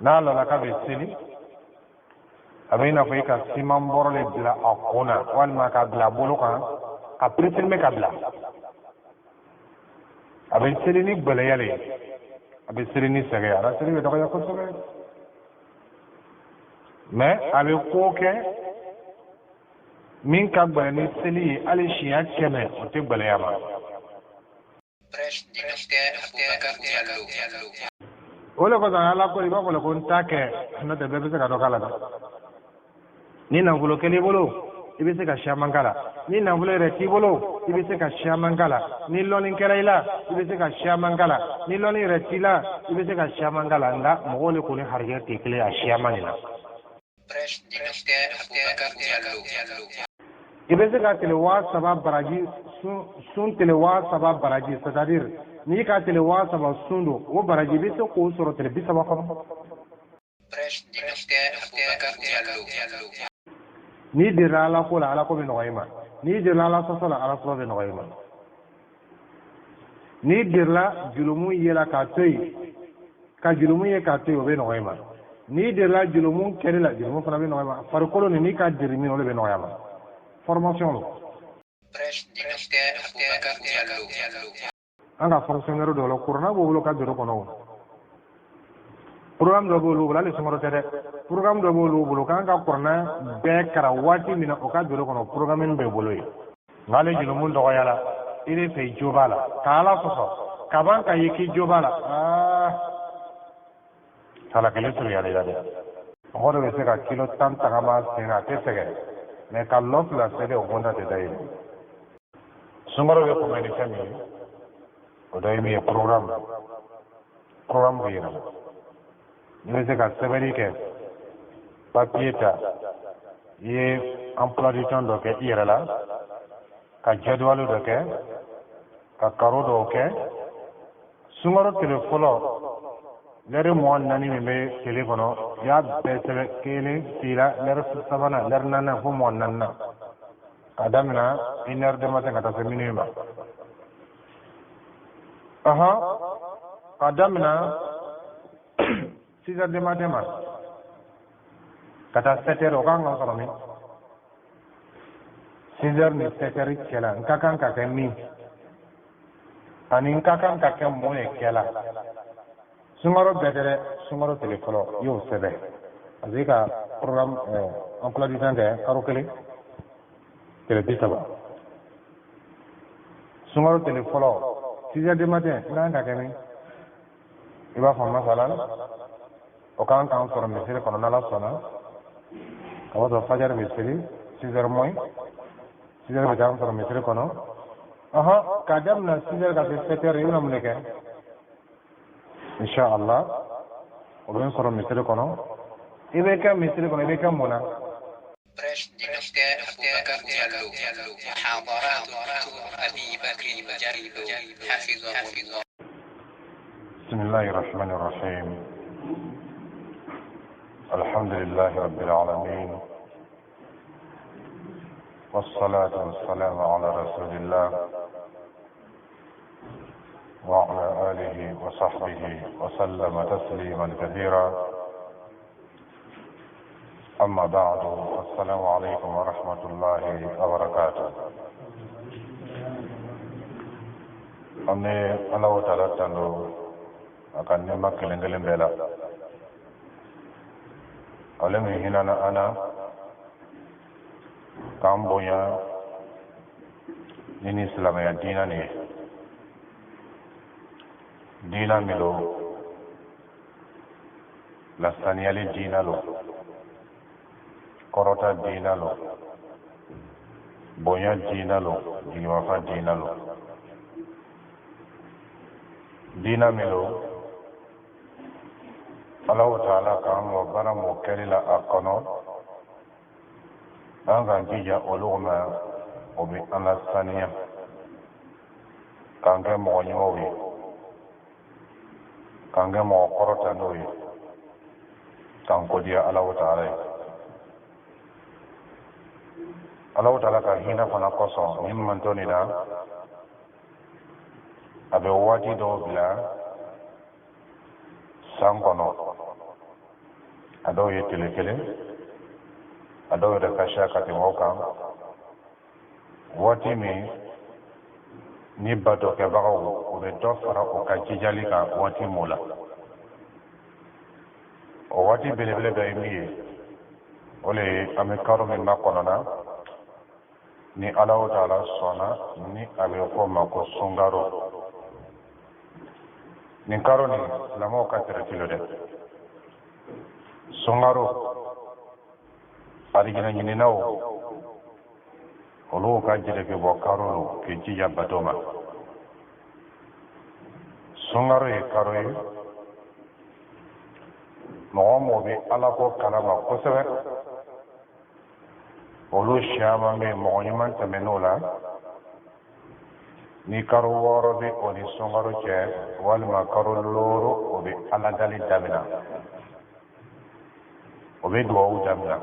n'a la ka bɛ seli a bɛ i n'a fɔ i ka siman bɔrɔ de bila a kun na walima ka bila a bolo kan ka pirifirimɛ ka bila a bɛ seli ni gbɛlɛya de a bɛ seli ni sɛgɛ a seli bɛ dɔgɔya kosɛbɛ mais a bɛ ko kɛ min ka gbɛlɛ ni seli ye hali siɲɛ 100 o tɛ gbɛlɛya ma. o le kosɔn ala ko i b'a fɔ ko n t'a kɛ n'o tɛ bɛɛ bɛ se ka dɔ k'a la dɛ ni nafolo kɛl'i bolo i bɛ se ka siaman k'a la ni nafolo yɛrɛ t'i bolo i bɛ se ka siaman k'a la ni lɔnni kɛra i la i bɛ se ka siaman k'a la ni lɔnni yɛrɛ t'i la i bɛ se ka siaman k'a la nka mɔgɔw de kɔni harijɛ tɛ kelen a siaman de la. i bɛ se ka tile 3000 baraji sun tile 3000 baraji c'est-à-dire n'i ka tile 3000 sun don o baraji i bɛ se k'o sɔrɔ tile 30 kɔnɔ. n'i dirila ala ko la ala ko bɛ nɔgɔya i ma n'i dirila ala sɔsɔ la ala sɔsɔ bɛ nɔgɔya i ma n'i dirila jurumu ye la k'a to yen ka jurumu ye k'a to yen o bɛ nɔgɔya i ma n'i dirila jurumu kɛli la jurumu fana bɛ nɔgɔya i ma farikolo nin n'i ka diri min o de bɛ nɔgɔya i ma formation don an ka fonctionnaire dɔw la kuranna b'o bolo ka juru kɔnɔ o programme dɔ b'olu bolo hali sunkalo tɛ dɛ programme dɔ b'olu bolo k'an ka kuranna bɛɛ kara waati min na o ka juru kɔnɔ programme b'e bolo ye nka ale jurumu dɔgɔyala i bɛ fɛ i jo b'a la ka ala sɔsɔ ka ban ka ye k'i jo b'a la sala kelen surunyala i la dɛ mɔgɔ dɔ bɛ se ka kilo 10 tagama sen a tɛ sɛgɛn mais ka lɔ 2 sɛbɛn o bɔnda tɛ da ye sunkalo bɛ kunbɛn ni fɛn min ye o dɔ ye min ye programme bɛ yɛlɛma i bɛ se ka sɛbɛnni kɛ papier ta i ye emploi du temps dɔ kɛ i yɛrɛ la ka jadwali dɔ kɛ ka karo dɔw kɛ sunkalo tile fɔlɔ lɛri 24 min bɛ tile kɔnɔ i y'a bɛɛ sɛbɛn 1 fila lɛri 3nan lɛri 4nan fo 24nan ka daminɛ 1 heure du matin ka taa se minuit ma ka daminɛ 6 heures du matin ma ka taa 7 heures o kan ka sɔrɔ min 6 heures ni 7 heures cɛla n ka kan ka kɛ min ani n ka kan ka kɛ mun de kɛla sunkalo bɛɛ tɛ dɛ sunkalo tile fɔlɔ i y'o sɛbɛn parce que ka programme emploi du temps kɛ karo 1 tile 30 sunkalo tile fɔlɔ 6 heures du matin n kan ka kɛ min i b'a fɔ masalan o kan k'an sɔrɔ misiri kɔnɔ n'ala sɔnna ka b'a sɔrɔ fajari bɛ seli 6 heures moins 6 heures bɛ k'an sɔrɔ misiri kɔnɔ k'a daminɛ 6 heures ka se 7 heures i bɛna mun de kɛ inshallah o bɛ n sɔrɔ misiri kɔnɔ i bɛ kɛ misiri kɔnɔ i bɛ kɛ mun na بسم الله الرحمن الرحيم الحمد لله رب العالمين والصلاة والسلام على رسول الله وعلى آله وصحبه وسلم تسليما كثيرا أما بعد السلام عليكم ورحمة الله وبركاته أمي الله تعالى تنو akan nema kelen-kelen bɛɛ la ale min hinana ana k'an bonya ni ni silamɛya diina nin ye diina min lo lasaniyali diina lo kɔrɔta diina lo bonya diina lo jigimafa diina lo diina min lo Allah Ta'ala k'an wa baara mɔ kɛli la a kɔnɔ an k'an jija olu ma o bɛ an lasaniya k'an kɛ mɔgɔ ɲumanw ye k'an kɛ mɔgɔ kɔrɔta n'o ye k'an kodiya Allah Ta'ala ye Allah Ta'ala ka hinɛ fana kosɔn ni mantɔ nin na a bɛ waati dɔw bila san kɔnɔ a dɔw ye tile kelen a dɔw yɛrɛ ka siya ka tɛmɛ o kan waati min ni batokɛbagaw u bɛ dɔ fara u ka jijali kan waati m'o la o waati belebele dɔ ye min ye o le ye an bɛ karo min makɔnɔna ni Alahu Taala sɔnna ni a bɛ fɔ o ma ko sunkaro nin karo nin silamɛw ka traité lo dɛ sunkaro arijinɛ ɲininaw olu ka jeleke bɔ karo lo k'i jija bato ma sunkaro ye karo ye mɔgɔ mɔgɔ bɛ Ala ko kalama kosɛbɛ olu caman bɛ mɔgɔ ɲuman tɛmɛn'o la ni karo 6 bɛ o ni sunkaro cɛ walima karo 6 o bɛ Ala dali daminɛ o bɛ dugawu daminɛ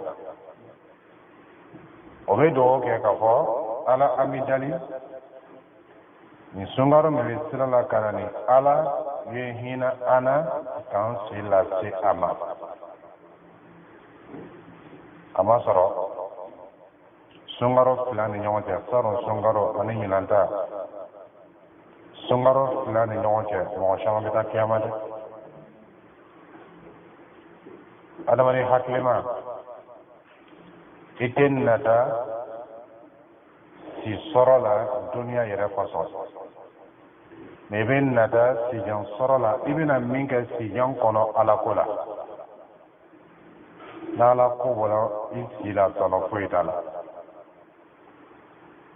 o bɛ dugawu kɛ k'a fɔ Ala an bɛ dali nin sunkaro min bɛ sira la ka na ni Ala ye hinɛ an na k'an si lase a ma kamasɔrɔ sunkaro 2 ni ɲɔgɔn cɛ salon sunkaro ani ɲinan ta sunkaro 2 ni ɲɔgɔn cɛ mɔgɔ caman bɛ taa kiyama dɛ adamaden hakilima i tɛ nata si sɔrɔ la duniya yɛrɛ kɔsɔn mais i bɛ nata sijan sɔrɔ la i bɛna min kɛ sijan kɔnɔ Ala ko la n'Ala ko bɔra i si la tɔnɔ foyi t'a la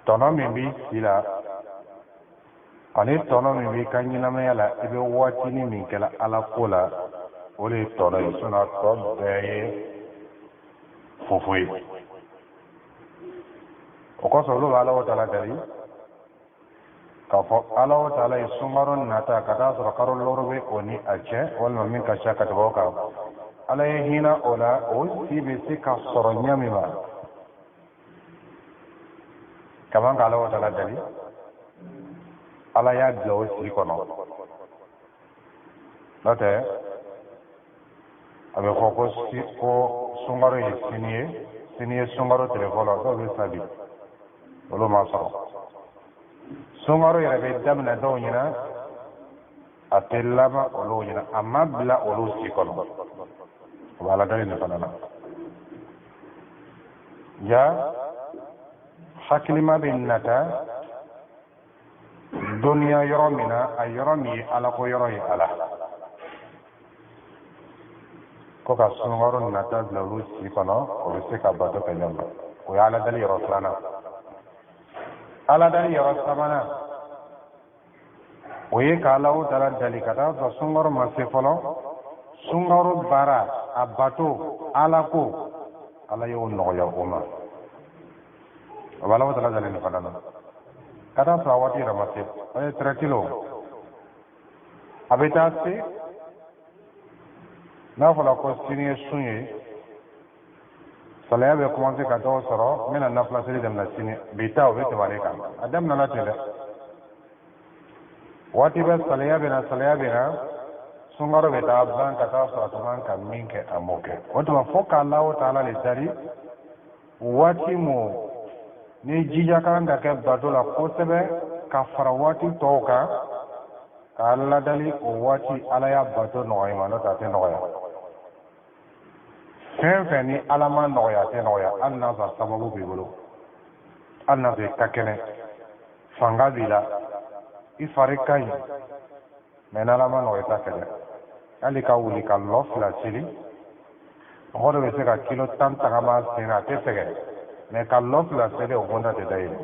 tɔnɔ min b'i si la ani tɔnɔ min b'i ka ɲɛnamaya la i bɛ waatini min kɛla Ala ko la o de ye tɔnɔ ye sinon tɔ bɛɛ ye fofo ye o kosɔn olu bɛ Alahu Taala deli k'a fɔ Alahu Taala ye sunkaro nata ka taa sɔrɔ karo 6 bɛ o ni a cɛ walima min ka ca ka tɛmɛ o kan Ala ye hinɛ o la o si bɛ se ka sɔrɔ ɲɛ min ma ka man ka Alahu Taala deli Ala y'a bila o si kɔnɔ n'o tɛ a bɛ fɔ ko sunkaro ye sini ye sunkaro tile fɔlɔ dɔw bɛ sa bi olu ma sɔrɔ sunkaro yɛrɛ bɛ daminɛ dɔw ɲɛna a tɛ laban olu ɲɛna a ma bila olu si kɔnɔ o bɛ Ala deli nin fana na ja hakilima bɛ nata duniya yɔrɔ min na a yɔrɔ min ye Ala ko yɔrɔ ye Ala ko ka sunkaro nata bila olu si kɔnɔ o bɛ se ka bato kɛ ɲɔgɔn o ye Ala deli yɔrɔ 2nan Ala deli yɔrɔ 3nan o ye ka Alahu Taala deli ka taa sɔrɔ sunkaro ma se fɔlɔ sunkaro baara a bato Ala ko Ala y'o nɔgɔya o ma o bɛ Alahu Taala deli nin fana na ka taa sɔrɔ a waati yɛrɛ ma se o ye traité lo a bɛ taa se n'a fɔra ko sini ye sun ye salaya bɛ commencer ka dɔw sɔrɔ n bɛna nafila seli daminɛ sini bi ta o bɛ tɛmɛ ale kan a daminɛna ten dɛ waati bɛ salaya bɛ na sunkaro bɛ taa ban ka taa sɔrɔ a tun kan ka min kɛ a m'o kɛ o tuma fo ka Alahu Taala le dali waati min ni jija kan ka kɛ bato la kosɛbɛ ka fara waati tɔw kan ka Ala dali o waati Ala y'a bato nɔgɔya ma n'o tɛ a tɛ nɔgɔya fɛn fɛn ni Ala ma nɔgɔya a tɛ nɔgɔya hali n'a sɔrɔ sababu b'i bolo hali n'a sɔrɔ i ka kɛnɛ fanga b'i la i fari ka ɲi mais n'Ala ma nɔgɔya i t'a kɛ dɛ hali ka wuli ka lɔ 2 seli mɔgɔ dɔ bɛ se ka kilo 10 tagama sen na a tɛ sɛgɛn mais ka lɔ 2 seli o bonda tɛ da yɛlɛ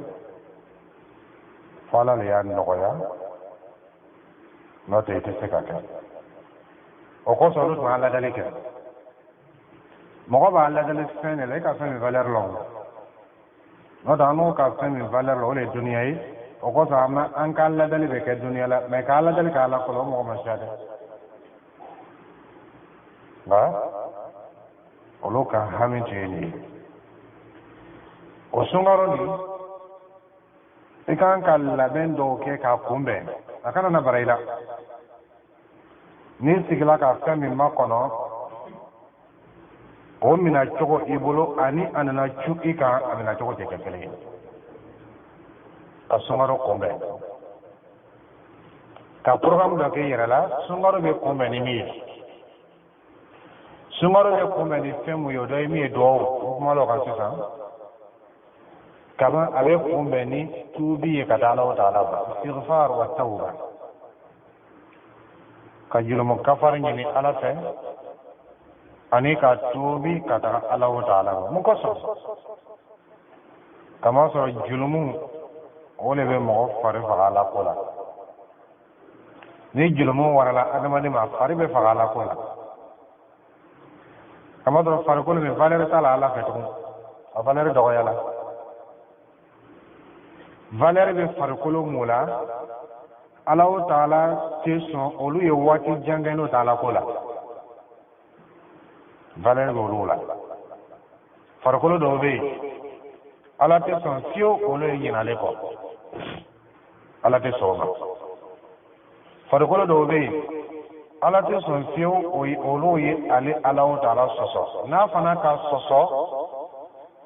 fo Ala le y'a nɔgɔya n'o tɛ i tɛ se ka kɛ o kosɔn olu tun b'a ladali kɛ mɔgɔ b'a ladali fɛn de la i ka fɛn min valeur la n'o tɛ an n'o ka fɛn min valeur la o de ye duniya ye o kosɔn an ka ladali bɛ kɛ duniya la mais k'a ladali k'a la fɔlɔ o mɔgɔ ma siya dɛ nka olu ka hami tun ye nin ye o sunkaro nin i kan ka labɛn dɔw kɛ k'a kunbɛn a kana na bara i la n'i sigila ka fɛn min makɔnɔ o mina cogo i bolo ani a nana cu i kan a mina cogo tɛ kɛ kelen ye ka sunkaro kunbɛn ka programme dɔ kɛ i yɛrɛ la sunkaro bɛ kunbɛn ni min ye sunkaro bɛ kunbɛn ni fɛn mun ye o dɔ ye min ye duwawu o kuma la o kan sisan kama a bɛ kunbɛn ni tuubi ye ka taa Alahu Taala ma istighfar wa tawba ka jurumu kafari ɲini Ala fɛ ani ka tuubi ka taa Alahu Taala ma mun kosɔn kama sɔrɔ jurumu o de bɛ mɔgɔ fari faga Ala ko la ni jurumu warala adamaden ma fari bɛ faga Ala ko la kama sɔrɔ farikolo bɛ valeur t'a la Ala fɛ tugun a valeur dɔgɔyala valeur bɛ farikolo mun la Alahu Taala tɛ sɔn olu ye waati jan kɛ n'o tɛ Ala ko la valeur bɛ olu la farikolo dɔw bɛ yen Ala tɛ sɔn fiyewu olu ye ɲinalen kɔ Ala tɛ sɔn o ma farikolo dɔw bɛ yen Ala tɛ sɔn fiyewu olu ye ale Alahu Taala sɔsɔ n'a fana ka sɔsɔ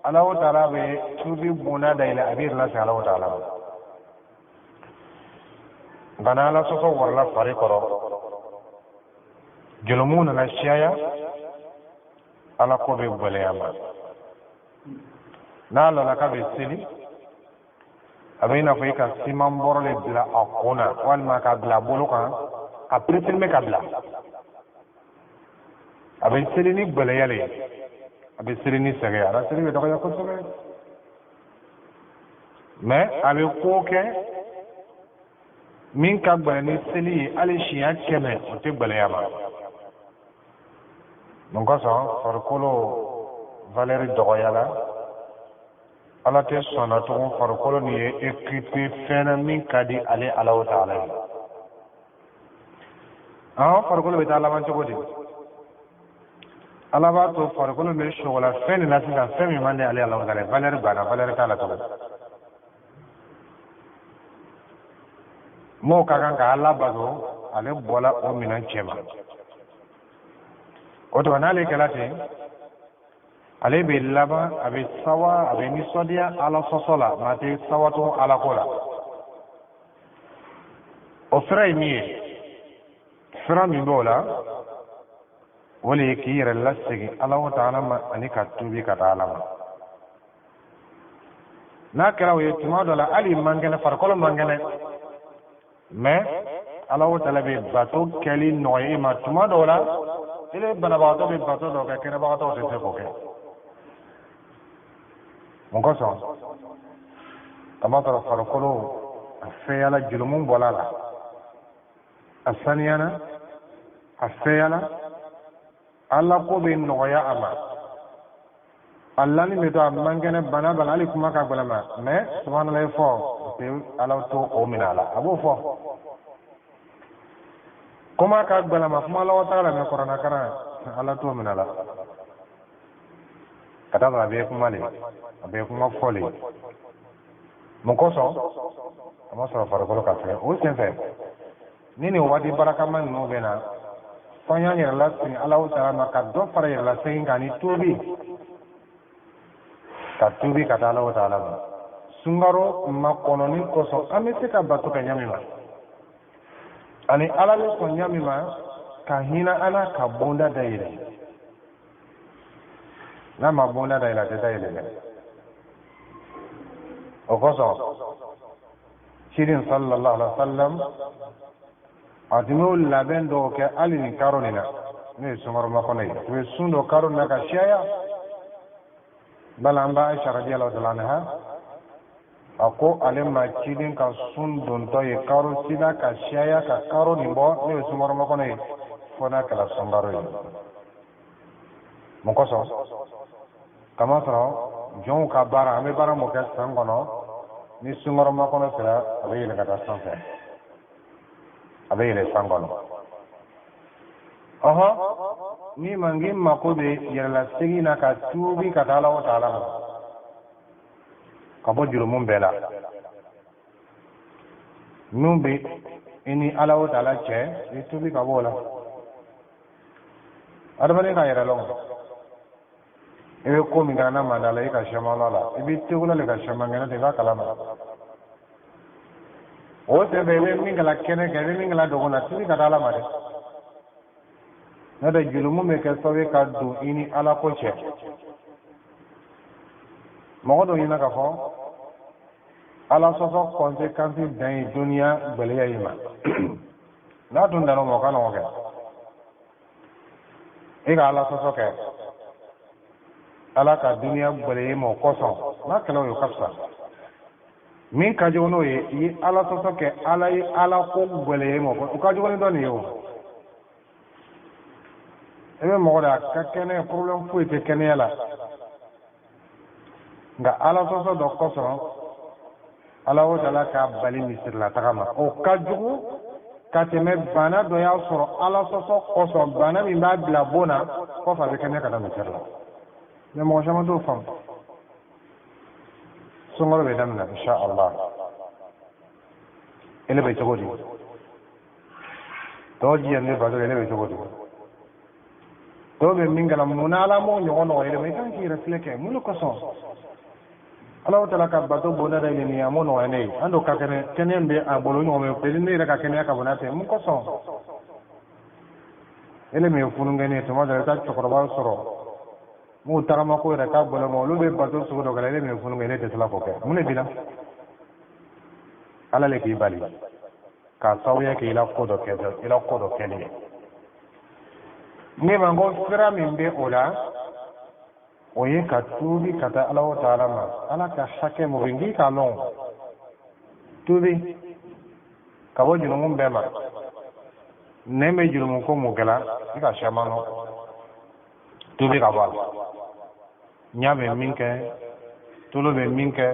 Alahu Taala bɛ tuubi bonda dayɛlɛ a bɛ yɛrɛ lase Alahu Taala ma nka n'Ala sɔsɔ warala fari kɔrɔ jolomu nana caya Ala ko bɛ gɛlɛya ma n'a lala k'a bɛ seli a bɛ i n'a fɔ i ka siman bɔrɔ de bila a kun na walima k'a bila a bolo kan a perepereme ka bila a bɛ seli ni gɛlɛya le ye a bɛ seli ni sɛgɛn a la seli bɛ dɔgɔya kosɛbɛ mais a bɛ ko kɛ min ka gɛlɛn ni seli ye hali siɲɛ 100 o tɛ gɛlɛya ma mun kosɔn farikolo valeur dɔgɔyala Ala tɛ sɔnna tugun farikolo nin ye équipé fɛn na min ka di ale Alahu Taala ye farikolo bɛ taa laban cogo di Ala b'a to farikolo bɛ sogola fɛn nin na sisan fɛn min man di ale Alahu Taala ye valeur banna valeur t'a la tugun m'o ka kan ka Ala bato ale bɔla o minɛn cɛ ma o tuma n'ale kɛla ten ale bɛ laban a bɛ sawa a bɛ nisɔndiya Ala sɔsɔ la maa tɛ sawa tugun Ala ko la o sira ye min ye sira min b'o la o de ye k'i yɛrɛ lasegin Alahu Taala ma ani ka tuubi ka taa Ala ma n'a kɛra o ye tuma dɔ la hali man kɛnɛ farikolo man kɛnɛ mais Alahu Taala bɛ bato kɛli nɔgɔya i ma tuma dɔw la ele banabagatɔ bɛ bato dɔw kɛ kɛnɛbagatɔw tɛ se k'o kɛ mun kosɔn kama sɔrɔ farikolo a fɛyala jurumu bɔla la a saniyana a fɛyala Ala ko bɛ nɔgɔya a ma a lani bɛ to a man kɛnɛ bana hali kuma ka gɛlɛn ma mais subhanallah fɔ Ala to o minɛ a la a b'o fɔ kuma ka gɛlɛn ma kuma Alahu Taala mɛ kuranakaran Ala t'o minɛ a la ka taa sɔrɔ a bɛ kuma le a bɛ kuma fɔ le mun kosɔn a ma sɔrɔ farikolo ka fɛ o senfɛ ni nin waati barakama ninnu bɛ na f'an y'an yɛrɛ lasegin Alahu Taala ma ka dɔ fara yɛrɛ lasegin kan ni tuubi ka tuubi ka taa Alahu Taala ma sunkaro makɔnɔni kosɔn an bɛ se ka bato kɛ ɲami ma ani Ala bɛ sɔn ɲami ma ka hinɛ Ala ka bonda dayɛlɛ n'a ma bonda dayɛlɛ a tɛ dayɛlɛ dɛ o kosɔn cirin sallallahu alaihi wa sallam a tun y'o labɛn dɔw kɛ hali nin karo nin na n'o ye sunkaro makɔnɔ ye u ye sun dɔ karo nin na ka caya bala an b'a Aisha radiyallahu ta'ala anha a ko ale ma cilen ka sun dontɔ ye karo sida ka caya ka karo nin bɔ n'o ye sunkaro makɔnɔ ye fo n'a kɛra sunkaro ye mun kosɔn kama sɔrɔ jɔnw ka baara an bɛ baara mun kɛ san kɔnɔ ni sunkaro makɔnɔ sera a bɛ yɛlɛ ka taa sanfɛ a bɛ yɛlɛ san kɔnɔ ni mangi mako bɛ yɛrɛlasegin na ka tuubi ka taa Alahu Taala ma ka bɔ jurumu bɛɛ la min bɛ i ni Alahu Taala cɛ i tuubi ka bɔ o la adamaden ka yɛrɛ lɔn e ko mi gana mandala e ka shamala la e bi tegula le ka shamangana de ba kalama o se be min gala kene ke min gala do na tini ka dala mare na da julumu me ke sawe ka do ini ala ko che mo do ina ka fo ala soso conséquence dans dunia beleya yima na dun dano mo kana o ke e ga ala soso ke ala ka dunia beleya mo koso na kelo yo kapsa min ka jono ye ala soso ke ala ko beleya mo ko ka jono do ni yo ebe mo da ka kene problem fu te kene la nga ala soso do koso ala o dala ka bali misir la tagama o ka jugu ka tɛmɛ bana dɔ y'a sɔrɔ ala sɔsɔ kɔsɔn bana min b'a bila bon na kɔfɛ a bɛ kɛnɛ ka da misir la mɛ mɔgɔ caman t'o faamu sunkalo bɛ daminɛ insha Allah ele bɛ cogo di tɔw jiyan ne bato ele bɛ cogo di dɔw bɛ min kala munna ala m'o ɲɔgɔn nɔgɔ ele ma i kan k'i yɛrɛ filɛ kɛ mun de kɔsɔn ala tala ka bato bonda da ni amo no ene ando ka kene be a bolo no me pe ni ka kene ka bonate mun ko so ele me funu ngene to ma da ta chokoro ba soro mu tarama ko ra ka bolo mo lu be bato su do gale me funu ngene te sala ko ke mun bila ala le ki bali ka sawiya ke ila ko do ke ni ne mango sira min be ola o ye ka tuubi ka taa ala taala ma ala ka hakɛ mo bɛ ngi ka lɔn tuubi ka bɔ jurumu bɛɛ ma ne bɛ jurumu ko mun kɛla i ka sɛma nɔ tuubi ka bɔ a la ɲa bɛ min kɛ tolo bɛ min kɛ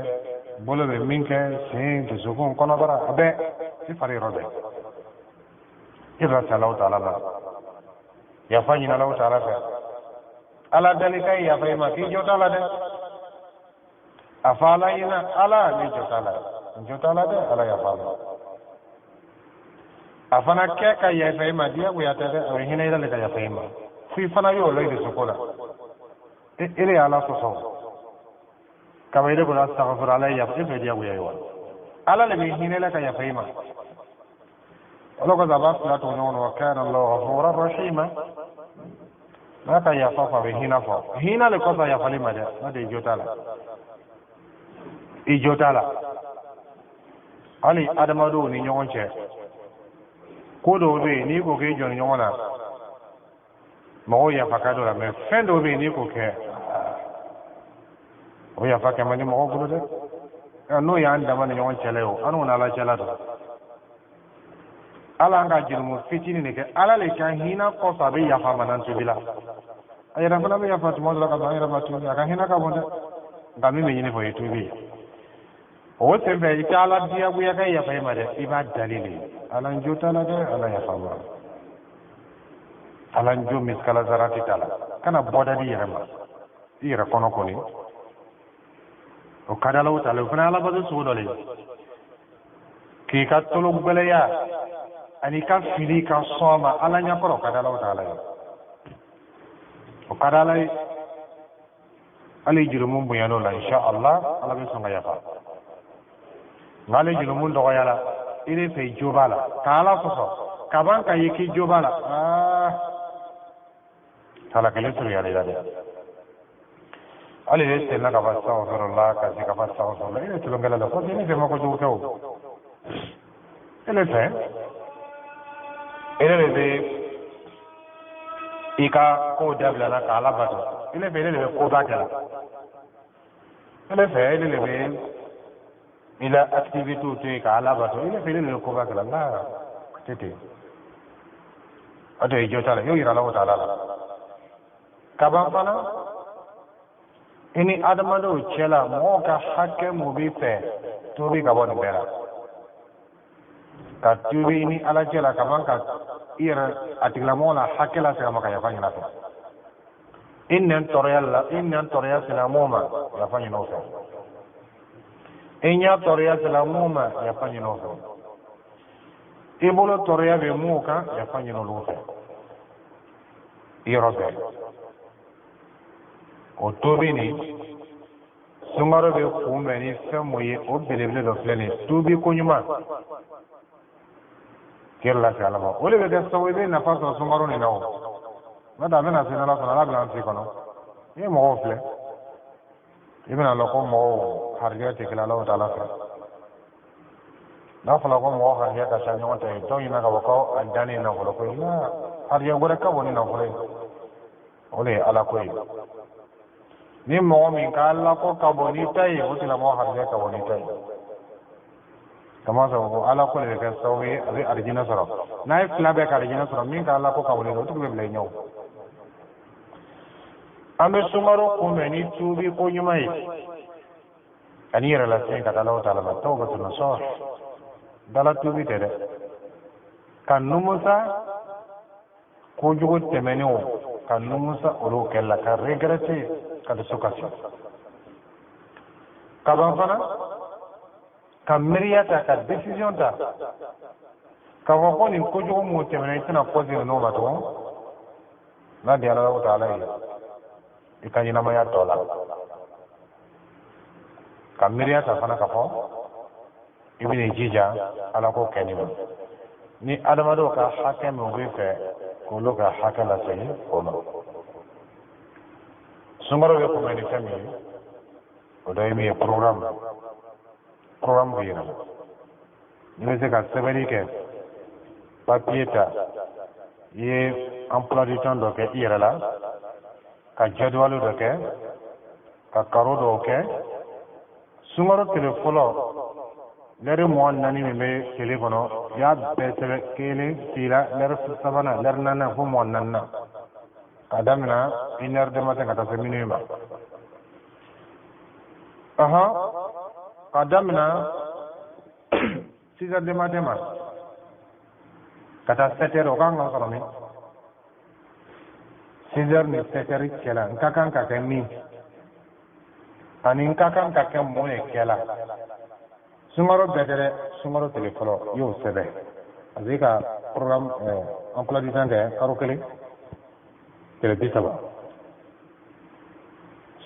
bolo bɛ min kɛ sen dusukun kɔnɔbara a bɛɛ i fari yɔrɔ bɛɛ i ka taa ala taala la yafa ɲini ala taala fɛ ala dali kai ya fay ma ki jota la de afala ina ala ni jota la de ala ya fala afana ke ka ya fay ma dia ya ta de o hina ida le ka ya fay ma fi fana yo le de sokola ele ala so so ka bay de ko astaghfir ala ya fa be dia ya yo ala le hina le ka ya fay ma lo ko zabat la to no wa kana allah ghafurur rahima naka ya fafa be hina le kosa ya fali maja na de jotala ali adamado ni ɲɔgɔn cɛ ko dɔw bɛ yen n'i ko k'i jɔ ɲɔgɔn na mɔgɔw yafa ka dɔ la mɛ fɛn dɔw bɛ yen n'i ko kɛ o yafa kɛ man di mɔgɔw bolo dɛ n'o y'an dama ni ɲɔgɔn cɛla ye o an n'o n'ala cɛla don ala an ka jurumu fitinin de kɛ ala le ka hinɛ kɔsɔ a bɛ yafa manan tobi la a yɛrɛ fana bɛ yafa tuma dɔ la ka sɔrɔ an yɛrɛ ma tubi a ka hinɛ ka bon dɛ nka min bɛ ɲini fɔ o ye tubi o sen fɛ i tɛ ala diyagoya kɛ yafa i ma dɛ i b'a dali de ala n jo t'a la dɛ ala yafa ma ala n jo miskala zarati t'a la kana bɔda di yɛrɛ ma i yɛrɛ kɔnɔ kɔni o ka di ala o ta la o fana ye alabato sugu dɔ le ye k'i ka tolo gbɛlɛya ani ka fili ka sɔn ma ala ɲɛkɔrɔ o ka di ala o ta la ye o ka di ala ye hali jurumu bonyana o la insha Allah ala bɛ sɔn ka yafa nka hali jurumu dɔgɔyala i de fɛ jo b'a la ka ala sɔsɔ ka ban ka ye k'i jo b'a la ala kelen suruyala i la dɛ hali de senna ka fa astaghfirullah ka se ka fa astaghfirullah i de tulonkɛla la parce que ne fɛ ma ko jugu kɛ o ele fɛ ele de bɛ i ka kow dabilala ka ala bato ele fɛ ele de bɛ koba kɛ la ele fɛ ele de bɛ i la activité to yen ka ala bato ele fɛ ele de bɛ koba kɛ la nka tɛ ten o de ye jo t'a la y'o yira la o t'a la ka ban fana i ni adamadenw cɛ la mɔgɔw ka hakɛ mun b'i fɛ tuubi ka bɔ nin bɛɛ la ka tuubi ni ala cɛ la ka ban ka i yɛrɛ a tigilamɔgɔ la hakɛ la segin a ma ka yafa ɲini a fɛ i nɛn tɔɔrɔya silamɛw ma yafa ɲini o fɛ i ɲɛ tɔɔrɔya silamɛw ma yafa ɲini o fɛ i bolo tɔɔrɔya bɛ mun kan yafa ɲini olu fɛ yɔrɔ bɛɛ o tobi ni sungaro be kumbe ni fɛn ye o belebele dɔ filɛ nin tuubi ko ɲuman kiri lase ala ma o de bɛ kɛ sababu i bɛ nafa sɔrɔ sungaro nin na o n'o tɛ a bɛna se n'ala sɔnna ala bɛna an si kɔnɔ i ye mɔgɔw filɛ i bɛna lɔ ko mɔgɔw harijɛ tɛ kelen ala o t'ala fɛ n'a fɔra ko mɔgɔw harijɛ ka ca ɲɔgɔn tɛ dɔw ɲinina ka bɔ ko a dannen nafolo ko ye harijɛ wɛrɛ ka bon ni nafolo ye o de ye ala ko ye ni mɔgɔ min ka ala ko ka bon n'i ta ye o tigilamɔgɔ harijɛ ka bon n'i ta ye kama sɔrɔ ko ala ko de bɛ kɛ sababu ye a bɛ arijinɛ sɔrɔ n'a ye fila bɛɛ ka arijinɛ sɔrɔ min ka ala ko ka bon o tigi bɛ bila i ɲɛ o an bɛ sunkaro kunbɛn ni tuubi ko ɲuman ye ani yɛrɛ lase ka taa ala ta la tawbatu nasuh dala tuubi tɛ dɛ ka numusa kojugu tɛmɛnenw ka numusa olu kɛlɛ la ka regrette ka dusu kasi ka ban fana ka miiriya ta ka décision ta ka fɔ ko nin kojugu mun tɛmɛna i tɛna kɔsi ninnu ma tugun n'a diyara ala ta ala ye i ka ɲɛnamaya tɔ la ka miiriya ta fana ka fɔ i bɛ n'i jija ala ko kɛ nin ma ni adamadenw ka hakɛ min b'i fɛ k'olu ka hakɛ lasegin o ma sunkaro bɛ kunbɛn ni fɛn min ye o dɔ ye min ye programme bɛ yɛlɛma n'i bɛ se ka sɛbɛnni kɛ papiye ta i ye emploi du temps dɔ kɛ i yɛrɛ la ka jadwali dɔ kɛ ka karo dɔw kɛ sunkaro tile fɔlɔ lɛri 24 min bɛ tile kɔnɔ i y'a bɛɛ sɛbɛn kelen fila lɛri sabanan lɛri 4 fo 24 ka daminɛ 1 heure du matin ka taa se minuit ma ka daminɛ 6 heures du matin ma ka taa 7 heures o kan ka sɔrɔ min 6 heures ni 7 heures cɛla n ka kan ka kɛ min ani n ka kan ka kɛ mun de kɛla sunkaro bɛɛ tɛ dɛ sunkaro tile fɔlɔ i y'o sɛbɛn parce que ka programme emploi du temps kɛ karo kelen tile 30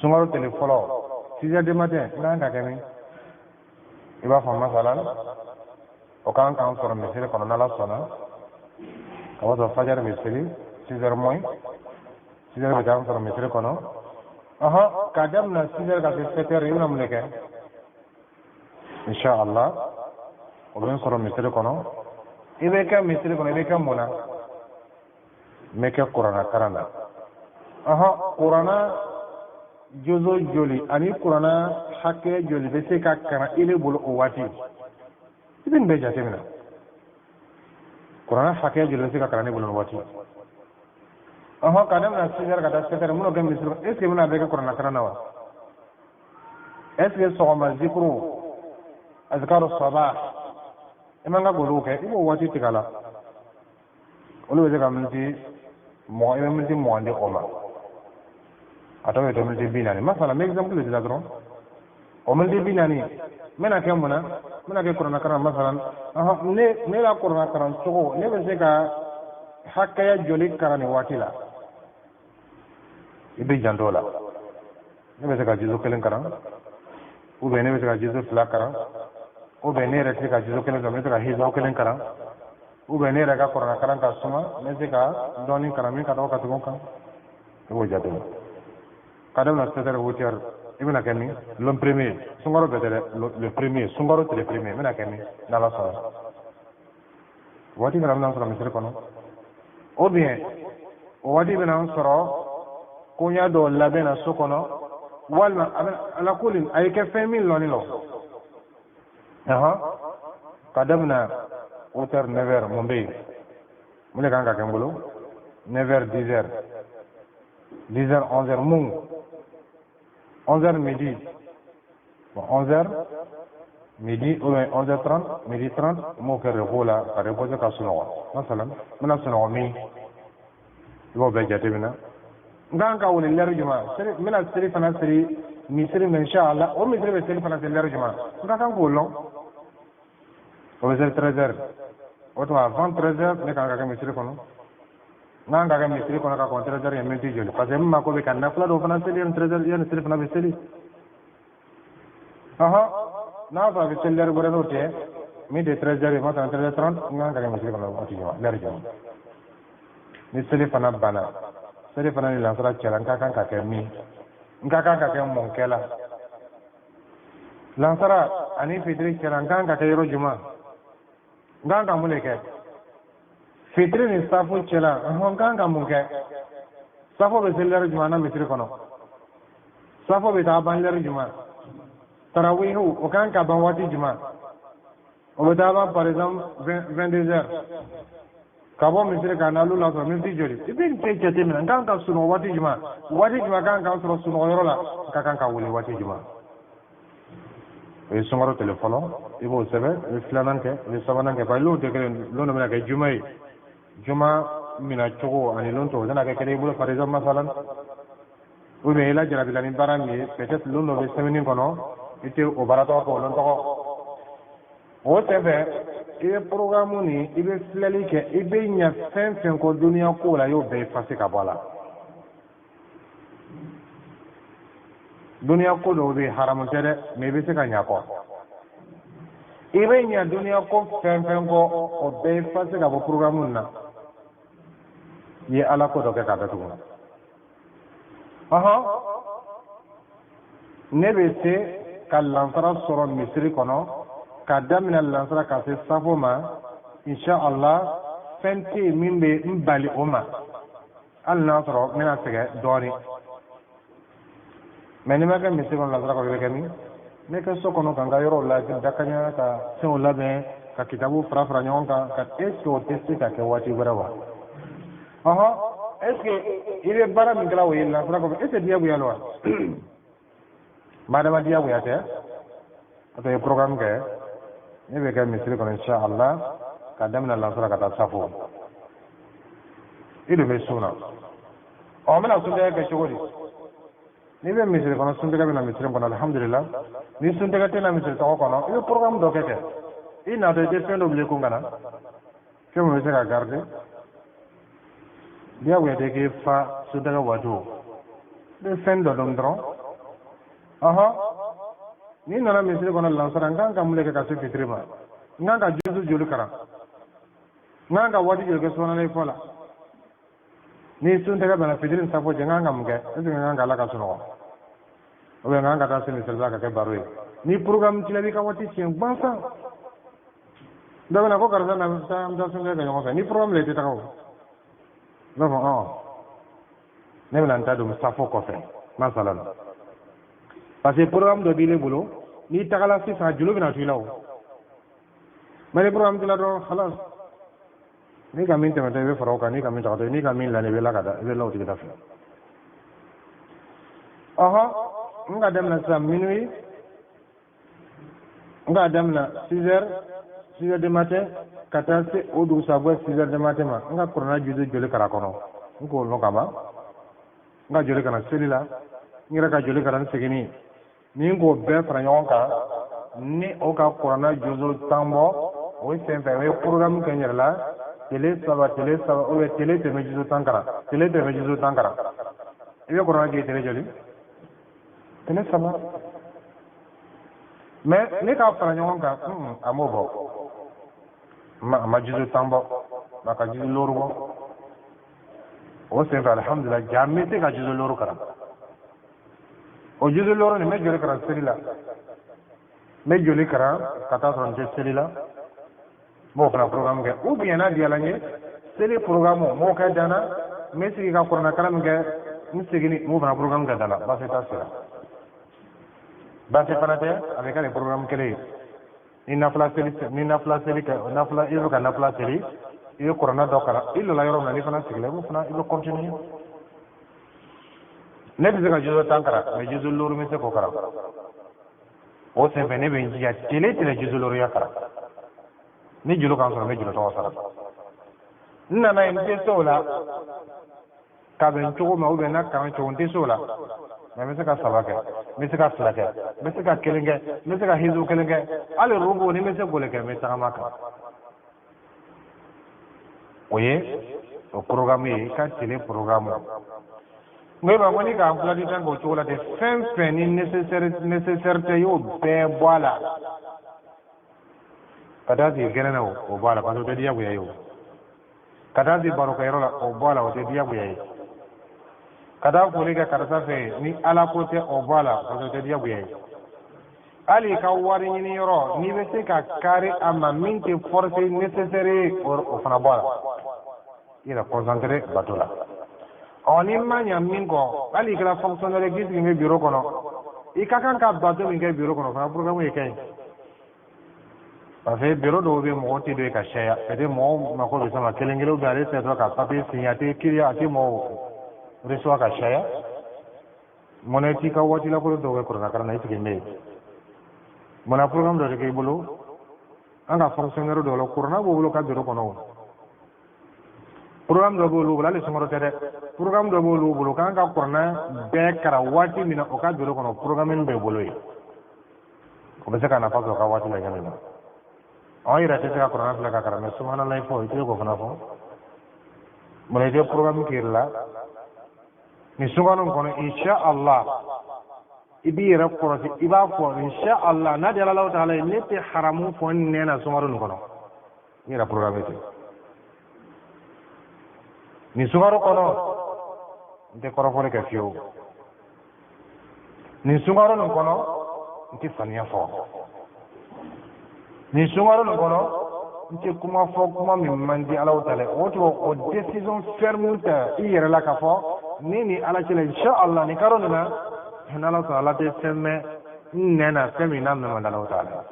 sunkaro tile fɔlɔ 6 heures du matin n kan ka kɛ min i b'a fɔ masalan o kan k'an sɔrɔ misiri kɔnɔ n'ala sɔnna ka bɔ sɔrɔ fajari bɛ seli 6 heures moins 6 heures bɛ k'an sɔrɔ misiri kɔnɔ k'a daminɛ 6 heures ka se 7 heures i bɛna mun de kɛ inshallah o bɛ sɔrɔ misiri kɔnɔ i bɛ kɛ misiri kɔnɔ i bɛ kɛ mun na n bɛ kɛ kuranna karan na kuranna jozo joli ani kuranna hakɛ joli bɛ se ka karan i le bolo o waati i bɛ nin bɛɛ jateminɛ kuranna hakɛ joli bɛ se ka karan ne bolo o waati ka daminɛ 6 heures ka taa 7 heures minnu kɛ misiri kɔnɔ est ce que i bɛna bɛɛ kɛ kuranna karan na wa est ce que sɔgɔma zikuru azkaru sabah i man ka goluw kɛ i b'o waati tigɛ a la olu bɛ se ka miniti i bɛ miniti 20 di o ma a tɔ bɛ to miniti 40 masala n bɛ exemple de dila dɔrɔn o miniti 40 n bɛna kɛ mun na n bɛna kɛ kuranna karan masalan ne ka kuranna karan cogo ne bɛ se ka hakɛya joli karan nin waati la i bɛ janto o la ne bɛ se ka juzu 1 karan ou bien ne bɛ se ka juzu 2 karan ou bien ne yɛrɛ tɛ se ka juzu 1 karan ne bɛ se ka hizaw 1 karan ou bien ne yɛrɛ ka kuranna karan ka suma ne bɛ se ka dɔɔnin karan min ka dɔgɔ ka tɛmɛ o kan i b'o jate ka daminɛ 7 heures 8 heures i bɛna kɛ min le premier sunkaro bɛɛ tɛ dɛ le premier sunkaro tile premier i bɛna kɛ min n'ala sɔnna waati bɛna bɛna sɔrɔ misiri kɔnɔ ou bien o waati bɛna sɔrɔ koɲa dɔw labɛn na so kɔnɔ walima ala kulli a ye kɛ fɛn min lɔni lɔ ka daminɛ 8 heures 9 heures mun bɛ yen mun de kan ka kɛ n bolo 9 heures 10 heures 10 heures 11 heures mun 11 heures midi bon 11 heures midi ou bien 11 heures 30 midi 30 m'o kɛ repos la ka reposer ka sunɔgɔ masalan n bɛna sunɔgɔ min i b'o bɛɛ jateminɛ n kan ka wuli lɛri juma n bɛna seli fana siri misiri min inshallah o misiri bɛ seli fana seli lɛri juma n ka kan k'o lɔn o bɛ seli 13 heures o tuma avant 13 heures ne kan ka kɛ misiri kɔnɔ ngan ga misiri kono ka kon trésor ya menti joli parce que ma ko be kan na fula do fana seli en trésor ya misiri fana be seli aha na fa be seller bore no te mi de trésor ma tan 13h30 ngan ga misiri kono o ti ler jom ni seli fana bana seli fana ni lansara chela kan ka ke mi kan ka ke mon kela lansara ani fitri chela kan ka ke yoro juma ngan ka muleke fitri ni safu chela kan ka munke safo be seller juma na misiri kono safo be ta ban ler juma tarawihu o kan ka ban wati juma o be ta ban par exemple 22h kabo misiri ka na lula so min ti jori ibin te chete min kan ka suno wati juma kan ka so suno yoro la kan ka wuli wati juma e songoro telefono ibo sebe e flanan ke e sabanan ke ba lo de ke lo no mena ke juma mina chogo ani lon to dana ke kere bulo par exemple masalan o be ila jara bilani barami peut-être lo no be semini kono ite o barato ko lon to o sebe e programme ni ibe flali ke ibe nya fen ko dunia ko la yo be fase ka bala dunia ko do be haram tere me be se ka nya ko ibe nya dunia ko fen ko o be fase ka bo programme na ye ala ko do ke ka da tu aha ne be se kalansara soro misri kono kadamina lansara ka se safo ma insha Allah fenti min be mbali oma al nasro mina sege doni meni ma ka misri kono lansara ko be kemi ne ka so kono kanga yoro la dakanya ka se o labe ka kitabu fra nyonka ka esko testi ka ke wati barawa aha eske ile bara min kala wi lansara ko eske dia bu yalwa madama dia bu yate ato e programme ke ne be ka misiri kono insha Allah ka damina lansara ka ta safo ido be suna o mena sunde ka chogodi ni be misiri kono sunde ka be na misiri kono alhamdulillah ni sunde ka tena misiri to kono e programme do kete ina de fendo ble ko ngana ke mo se ka garde dia we de ke fa sunde ka wado de fendo dom dron aha ni nana misiri kono lansara ngan ka muleke ka se fitri ma ngan ka juzu joli kara ngan ka wadi joli ke sona le fola ni sun daga bana fitri sa fo ngan ka muke ngan ka la ka sono o be ngan ka ta se misiri ka ke baro ni program tilabi ka wati cien bansa daga na ko karza na sa am da sun ga ngon ni program le ta ko no no ne bana ta do safo ko fe masalan parce que programme do bile bulo ni tagala si sa julo bina tuilaw mari programme tila do khalas ni kamin te mate be faroka ni kamin ta ni kamin la ne be la kada be law ti dafa aha nga dem na sa minuit nga dem na 6h du matin katase odu sa bo 6h du matin ma nga corona judo jole kara kono ko no kama nga jole kana selila ngira ka jole kana segini ni ko be fara ɲɔgɔn kan ni o ka corona juzo tambo o senfɛ o ye programme kɛ n yɛrɛ la tele saba ou bien tele tɛmɛ juzo tan kara i bɛ corona kɛ tele joli tele saba mais ne ka fara ɲɔgɔn kan a m'o bɔ a ma juzo tan bɔ a ka juzo loro bɔ o senfɛ alhamdulillah ja n bɛ se ka juzo loro kara o juzo loro ni me joli kara seli la me joli kara ka taa sɔrɔ n tɛ seli la m'o fana programme kɛ ou bien n'a diyala n ye seli programme m'o kɛ dana n bɛ sigi ka kuranɛ kalan min kɛ n segini m'o fana programme kɛ dana baasi t'a sera baasi fana tɛ a bɛ kɛ nin programme kelen ye ni nafila seli kɛ nafila i bɛ ka nafila seli i bɛ kuranɛ dɔ kalan i lola yɔrɔ min na n'i fana sigila i b'o fana i bɛ continuer ne bɛ se ka juzo tan kara mais juzo loro bɛ se k'o kara o senfɛ ne bɛ n jija tele juzo loro ya kara ni jolo kan sɔrɔ n bɛ jolo tɔgɔ sara n nana ye n tɛ se o la ka bɛn cogo ma ou bien n'a kalan cogo n tɛ se o la mais n bɛ se ka saba kɛ n bɛ se ka fila kɛ n bɛ se ka kelen kɛ n bɛ se ka hizu kelen kɛ hali rubu ni n bɛ se k'o le kɛ n bɛ tagama kan o ye o programme ka télé programme ngai ba ngoni ka amfula di tan go chola de fen ni nécessaire te yo be boala kada di genena o boala pa to dia buya yo kada di baro ka yoro o boala o dia buya yi kada ko le ka karata fe ni ala ko te o boala pa to dia buya yi ali ka wari ni yoro ni be se ka kare ama minte force nécessaire o fana boala ira concentré batola oni manya mingo ali kala fonctionnaire gis ngi bureau kono ikakan ka bato mi ngi bureau kono fa programme e kay parce que bureau do be mo ti do ka shaya ede mo ma ko be sama kelengelo gare se do ka papier signaté kiriya ati mo reçoit ka shaya moneti ka wati la ko do ko na karana iti me mona programme do ke bolo anga fonctionnaire do lo corona bo bolo ka bureau kono programme do bolo wala le sumaro tede programme do bolo bolo kan ka korna be kara wati mina o ka bureau kono programme be bolo yi ko be saka na fa ka wati la gamena ay rate ka korna la ka kara me subhanallah fo ite ko fana fo mo le programme kirla ni sugano kono insha Allah ibi ra korati iba fo insha Allah na de Allah taala ne te haramu fo nena sumaro kono ni ra programme te ni sugaro kono nte korofole ke fiyo ni sugaro no kono nte saniya fo ni sugaro no kono nte kuma fo kuma min mandi ala taala o to o décision ferme ta iyere la ka fo ni ala cele inshallah ni karo na ala taala te semme nena semi na me mandala taala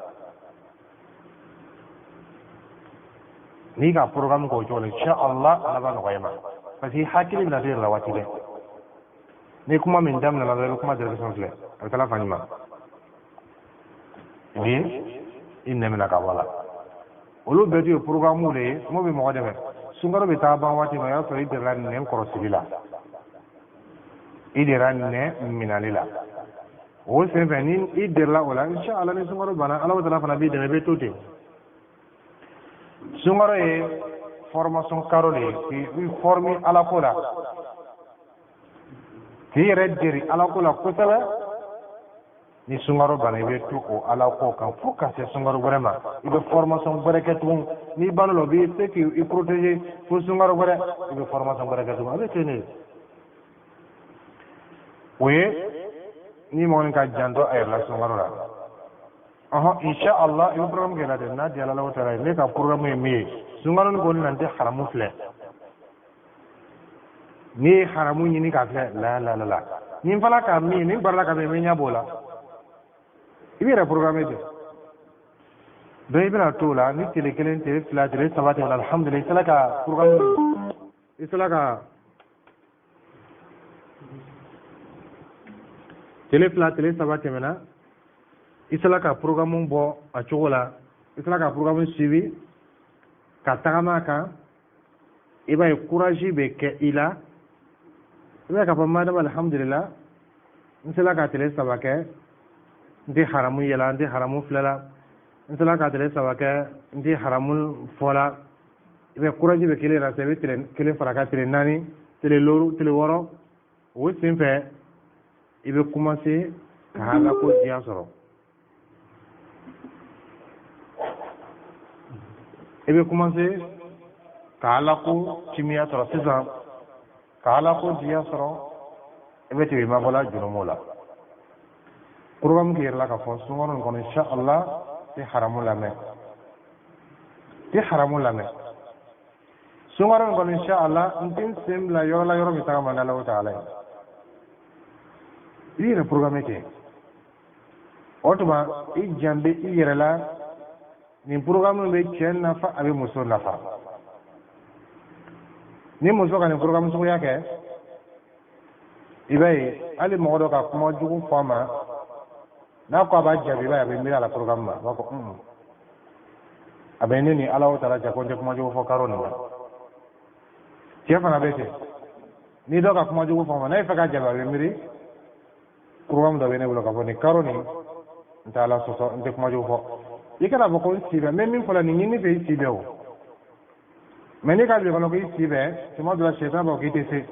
ni ka programme ko jole inshallah ala ba no yema parce que hakili bina de la watile ni kuma min dam na la kuma de responsable kala fanima ni inna min ka wala olu be di programme le mo be mo deme sungaro be ta ban wati no ya so ide ran ne ko sibila ide ran ne minalila o se venin ide la wala inshallah ni sungaro bana ala wala fana bi de be tote sungaro e formation karole ki formi ala kola ki reddiri ala kola kotala ni sungaro bana be tu o ala ko kan fuka se sungaro vraiment ibe formation bereketum ni banolo bi se ki i protéger fu sungaro bare ibe formation bereketum ale tene we ni mon ka jando ay la sungaro la aha insha Allah ibe program gela de na di ala la tara le ka programme mi sungaro ko nan de haramu fle ni haramu ni ka fle la ni fala ka mi ni barla ka be me nya bola ibira programme de do ibira tola ni tele kelen tele fla tele sabati alhamdulillah salaka programme isalaka tele fla tele sabati mena isalaka programme bo a chogola isalaka programme suivi ka tagama kan iba courage be ke ila iba ka pamada alhamdulillah isalaka tele sabake ndi haramu yela ndi haramu flala ntala ka tele sabake ndi haramu fola ibe courage be kele ra sebe tele kele faraka tele nani tele loru tele woro wo simfe ibe commencer ka hala ko dia soro ibe commencer ka hala ko chimia soro sisa ka hala ko dia soro ibe tibe ma bola junumola programme ki yerla ka fo sungoro ko insha Allah ti haramu lame sungoro ko insha Allah ntin sem la yoro mi ta manala wa taala ire programme ke otuma i jambe i yerla ni programme be chen na fa abe muso na fa ni muso ka ni programme so yake ibai ali modo ka kuma jugu fama na ko ba jabi ba be mira la programme ma ko abe ni ala taala ja ko je kuma jugu fo karoni ma jefa na bete ni do ka kuma jugu fo ma na fa ka jabi be miri programme da bene bulo ka fo ni karoni ntala so so nte kuma jugu fo ikana ba ko sibe même min fola ni be sibe o mais ni ka bi kono ko sibe tuma dula shaitan ba ko tese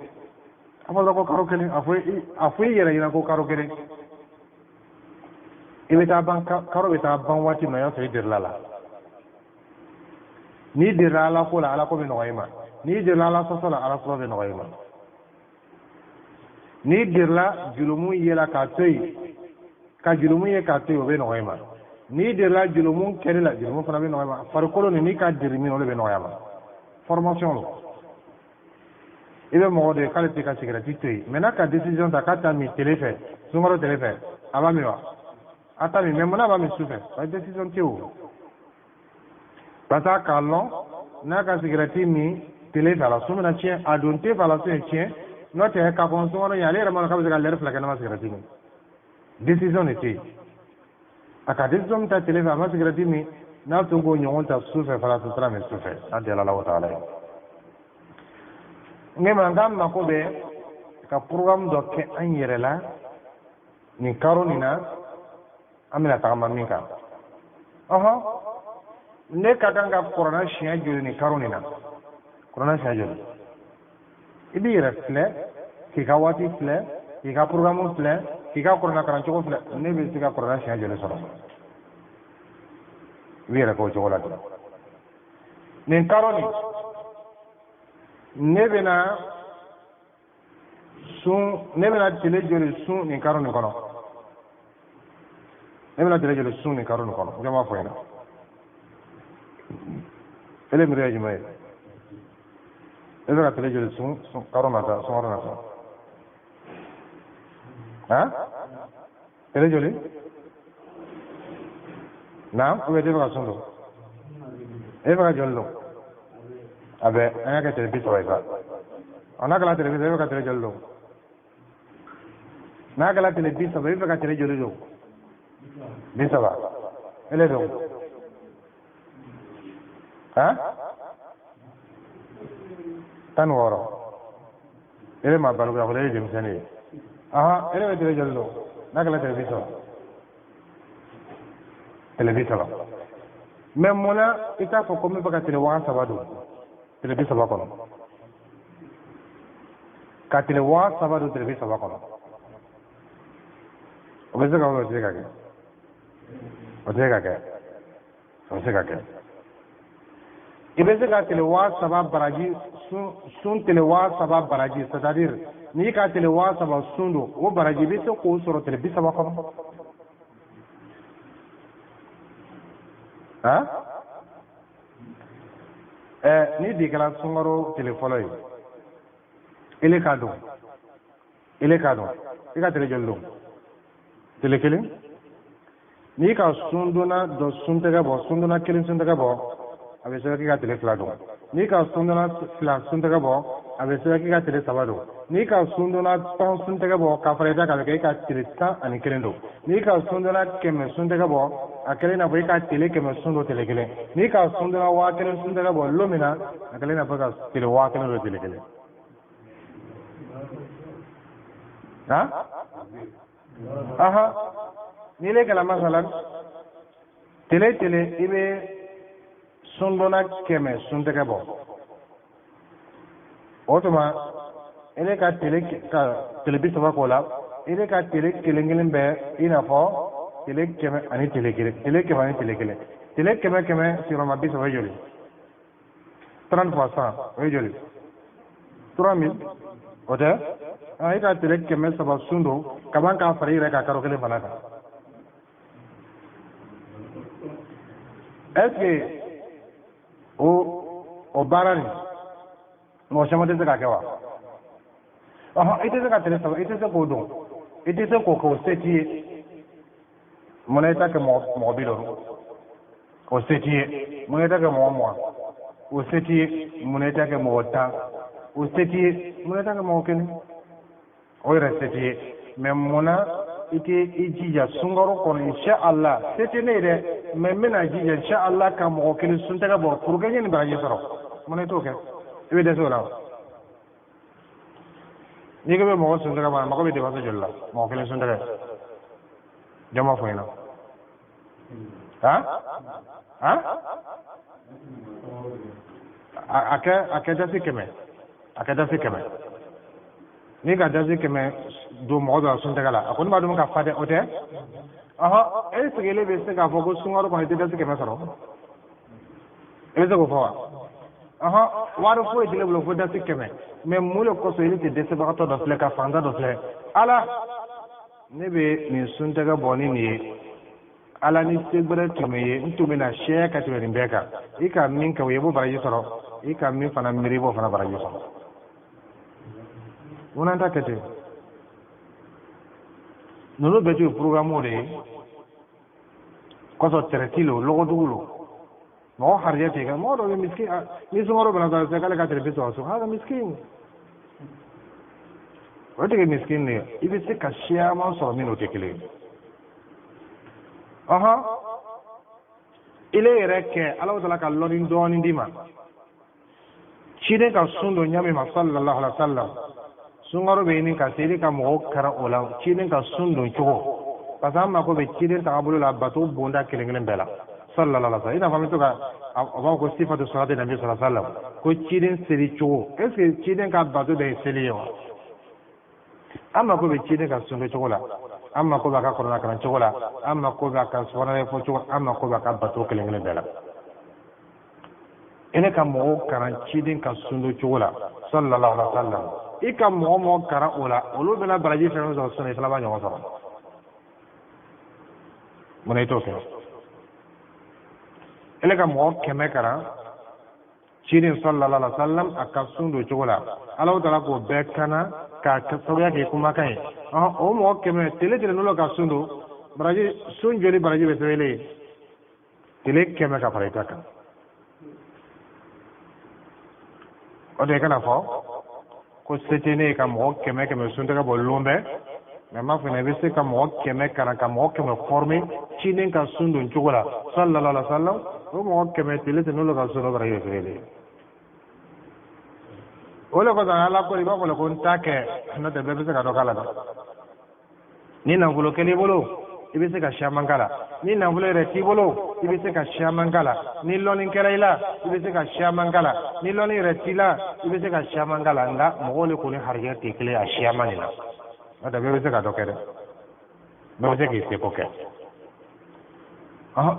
afala ko karo kelen afui yera ina ko karo kelen ibeta ban karo beta ban wati no ya so dirla la ni dirla la ko la ala ko be no yima ni dirla la so la ala so be no yima ni dirla julumu yela ka toy ka julumu ye ka toy be no yima ni dirla julumu kerela julumu fana be no yima far ko ni ka dirmi no be no yima formation lo ibe mo de qualité ka cigarette toy mena ka décision ta ka ta mi téléphone sungaro téléphone aba mi wa ata mi même na ba mi souffre ba décision teo pata kalon na ka cigarette mi téléphone la sumina tien adonte fa la so tien no te ka kon sungaro ya le ma ka be ka le refla kana ma cigarette mi décision était aka décision ta téléphone ma cigarette mi na tungo nyon ta souffre fa la so tra mi souffre adela Allah taala ngema ngam ma ko be ka programme do ke an yere la ni karonina amina tagama min kan ne ka kan ka corona siya joli ni karonina corona siya joli ibi yere filɛ k'i ka waati filɛ k'i ka programme filɛ k'i ka corona karancogo filɛ ne bɛ se ka corona siya joli sɔrɔ ibi yɛrɛ k'o cogo la ten nin karoni ne bɛna tele joli sun nin karoni kɔnɔ ne bɛna tele joli sun nin karoni kɔnɔ jɔn b'a fɔ yen na ele miiri ye jumɛn ye e bɛ ka tele joli sun karo nata sunkaro nata tele joli naam ou bien e bɛ ka sun don e bɛ ka joli don a bɛ an y'a kɛ tele bi saba ye sa n'a kɛra tele bi saba e bɛ ka tele joli don n'a kɛra tele bi saba e bɛ ka tele joli don bi saba ele don tan wɔɔrɔ ele ma balo ko ele denmisɛnnin ye ele bɛ tele joli don n'a kɛra tele bi saba tele bi saba mais mun na i t'a fɔ ko n bɛ fɛ ka tele 6000 don tele bi saba kɔnɔ ka tele 6000 don tele bi saba kɔnɔ o bɛ se ka o bɛ se ka kɛ o tɛ se ka kɛ o bɛ se ka kɛ i bɛ se ka tele 6000 baraji sun tele 6000 baraji c'est à dire n'i ka tele 6000 sun don o baraji i bɛ se k'o sɔrɔ tele bi saba kɔnɔ ni di kɛra sunkaro tele fɔlɔ ye ele k'a dɔn i ka tele joli don tele kelen n'i ka sun donna dɔ sun tɛgɛ bɔ sun donna kelen sun tɛgɛ bɔ a bɛ sɛbɛn k'i ka tele 2 don n'i ka sun donna 2 sun tɛgɛ bɔ a bɛ sɛbɛn k'i ka tele 3 don n'i ka sun donna 10 sun tɛgɛ bɔ k'a fara i da kan a bɛ kɛ i ka tele 11 don n'i ka sun donna 100 sun tɛgɛ bɔ a kɛlen n'a fɔ i ka tele 100 sun don tele kelen n'i ka sun donna 1000 sun tɛgɛ bɔ don min na a kɛlen n'a fɔ ka tele 1000 don tele kelen n'i le kɛla masalan tele i bɛ sun donna 100 sun tɛgɛ bɔ o tuma ele ka tele bi saba k'o la ele ka tele kelen kelen bɛɛ i n'a fɔ tele 100 ani tele kelen tele 100 ani tele kelen tele 100 sigiyɔrɔma bi saba ye joli 30 fois 100 o ye joli 3000 o tɛ i ka tele 300 sun don ka ban k'a fara i yɛrɛ ka karo kelen fana kan est ce que o baara nin mɔgɔ caman tɛ se k'a kɛ wa i tɛ se ka tele saba i tɛ se k'o dɔn i tɛ se k'o kɛ o se t'i ye munna i t'a kɛ mɔgɔ 70 o se t'i ye munna i t'a kɛ mɔgɔ 20 o se t'i ye munna i t'a kɛ mɔgɔ 10 o se t'i ye munna i t'a kɛ mɔgɔ 1 o yɛrɛ se t'i ye mais munna i tɛ i jija sunkaro kɔnɔ inshallah se tɛ ne ye dɛ mais n bɛna jija inshallah ka mɔgɔ 1 sun tɛgɛ bɔ pour que n ye nin baraji sɔrɔ munna i t'o kɛ i bɛ dɛsɛ o la n'i ko bɛ mɔgɔ sun tɛgɛ bɔ a mago bɛ dépense joli la mɔgɔ 1 sun tɛgɛ jɔn b'a fɔ ɲɛna ake dasi keme ni ka dasi keme do mo do sun tagala akon ba dum ka fade ote aha e sigele be se ka fogo sungaro ko hede dasi keme saro e se ko fawa aha waro fo e dile blo fo dasi keme mais mulo ko so ile te dese ba to do fle ka fanda do fle ala ne be ni sun taga boni ni ala ni segbere tumeye ntume na share ka tibere mbeka ika min ka yebo baraji soro ika min fana miribo fana baraji soro unanta kete nunu betu programme de koso teretilo logo dugulo mo harje te ga mo do miskin ni sumaro bana da se kala ka tere biso so ha miskin wote ke miskin ne ibe se ka share ma so min o tekele aha ile yɛrɛ kɛ ala taala ka lɔni dɔɔni di ma ciden ka sun dɔ ɲami ma sallallahu alaihi wa sallam sunkaro bɛ ɲini ka seli ka mɔgɔw kara o la ciden ka sun dɔ cogo parce que an mako bɛ ciden tagabolo la bato bonda kelen kelen bɛɛ la sallallahu alaihi wa sallam i n'a fɔ an bɛ to ka a b'a ko sifatu salati nabi sallallahu alaihi wa sallam ko ciden seli cogo est ce que ciden ka bato bɛ seli ye wa an mako bɛ ciden ka sun dɔ cogo la an mako b'a ka kɔrɔna kalan cogo la an mako b'a ka sɔrɔnɛ fɔ cogo an mako b'a ka bato kelen kelen bɛɛ la e ne ka mɔgɔw kalan ciden ka sundo cogo la sallallahu alaihi wa sallam i ka mɔgɔ kalan o la olu bɛna baraji fɛn sɔrɔ sɔnni i fana b'a ɲɔgɔn sɔrɔ mun na i t'o kɛ e ne ka mɔgɔ kɛmɛ kalan ciden sallallahu alaihi wa sallam a ka sundo cogo la ala taala k'o bɛɛ kana ka sababuya kɛ kumakan ye o mɔgɔ kɛmɛ tele n'olu ka sun don baraji sun joli baraji bɛ sɛbɛnlen tele kɛmɛ ka fara i ta kan o de kana fɔ ko se tɛ ne ye ka mɔgɔ kɛmɛ kɛmɛ sun tɛ ka bɔ lon bɛɛ mɛ n b'a fɔ i bɛ se ka mɔgɔ kɛmɛ kalan ka mɔgɔ kɛmɛ former ciden ka sun don cogo la sallallahu alaihi wa sallam o mɔgɔ kɛmɛ tele n'olu ka sun don baraji bɛ sɛbɛnlen o le kɔsɔn ala ko i b'a fɔ ko n ta kɛ n'o tɛ bɛɛ bɛ se ka dɔ k'a la dɛ ni nafolo kɛl'i bolo i bɛ se ka caman k'a la ni nafolo yɛrɛ t'i bolo i bɛ se ka caman k'a la ni lɔnni kɛra i la i bɛ se ka caman k'a la ni lɔnni yɛrɛ t'i la i bɛ se ka caman k'a la nka mɔgɔw le kɔni harijɛ tɛ kelen a caman de la n'o tɛ bɛɛ bɛ se ka dɔ kɛ dɛ bɛɛ bɛ se k'i seko kɛ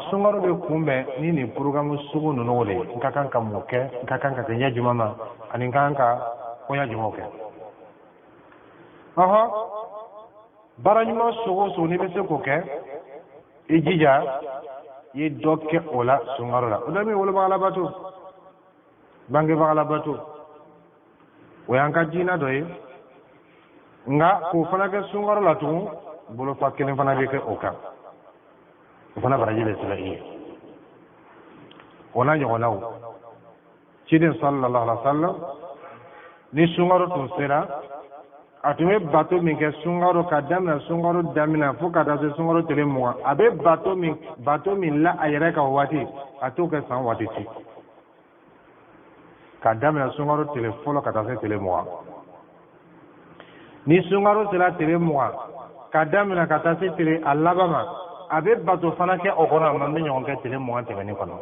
sunkaro bɛ kunbɛn ni nin programme sugu ninnu de ye n ka kan ka mun kɛ n ka kan ka kɛ ɲɛ jumɛn ma ani n ka kan ka kɔɲɔ jumɛnw kɛ baara ɲuman sogo o sogo n'i bɛ se k'o kɛ i jija i ye dɔ kɛ o la sunkaro la o dɔ min wolobaga labato bangebaga labato o y'an ka diinɛ dɔ ye nka k'o fana kɛ sunkaro la tugun bolofa kelen fana bɛ kɛ o kan o fana baraji bɛ sɛbɛn i ye o n'a ɲɔgɔnnaw ciden sallallahu alaihi wa sallam ni sunkaro tun sera a tun bɛ bato min kɛ sunkaro ka daminɛ sunkaro daminɛ fo ka taa se sunkaro tile 20 a bɛ bato min la a yɛrɛ ka o waati a t'o kɛ san waati ci ka daminɛ sunkaro tile fɔlɔ ka taa se tile 20 ni sunkaro sera tile 20 ka daminɛ ka taa se tile a laban ma a bɛ bato fana kɛ o kɔnɔ a man bɛ ɲɔgɔn kɛ tile 20 tɛmɛni kɔnɔ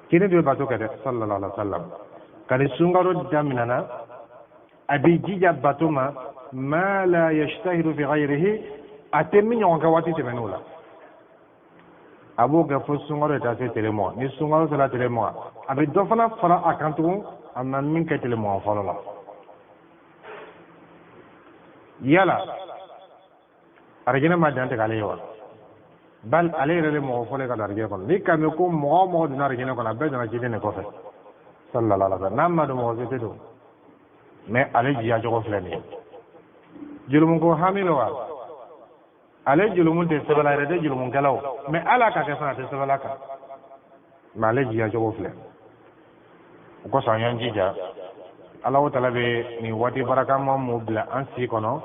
kini bɛ bato kɛ dɛ sallallahu alaihi wa sallam kani sunkaro daminɛna a bɛ jija bato ma ma la yashtahiru fi ghayrihi a tɛ min ɲɔgɔn kɛ waati tɛmɛn'o la a b'o kɛ fo sunkaro taa se tile 20 ni sunkaro sera tile 20 a bɛ dɔ fana fara a kan tugun a ma min kɛ tile 20 fɔlɔ la yala arijinɛ ma dan tigɛ ale ye wa bal ale yɛrɛ de mɔgɔ fɔlɔ ka don arijinɛ kɔnɔ ni ka mɛn ko mɔgɔ o mɔgɔ donna arijinɛ kɔnɔ a bɛɛ donna ciden de kɔfɛ sallallahu alaihi wa sallam n'a ma don mɔgɔ si tɛ don mais ale jiya cogo filɛ nin ye julumu ko hami lo wa ale julumu tɛ sɛbɛnla yɛrɛ tɛ julumukɛlaw mais ala ka kɛ fana a tɛ sɛbɛnla kan mais ale jiya cogo filɛ o kosɔn an y'an jija ala taala bɛ nin waati barakama mun bila an si kɔnɔ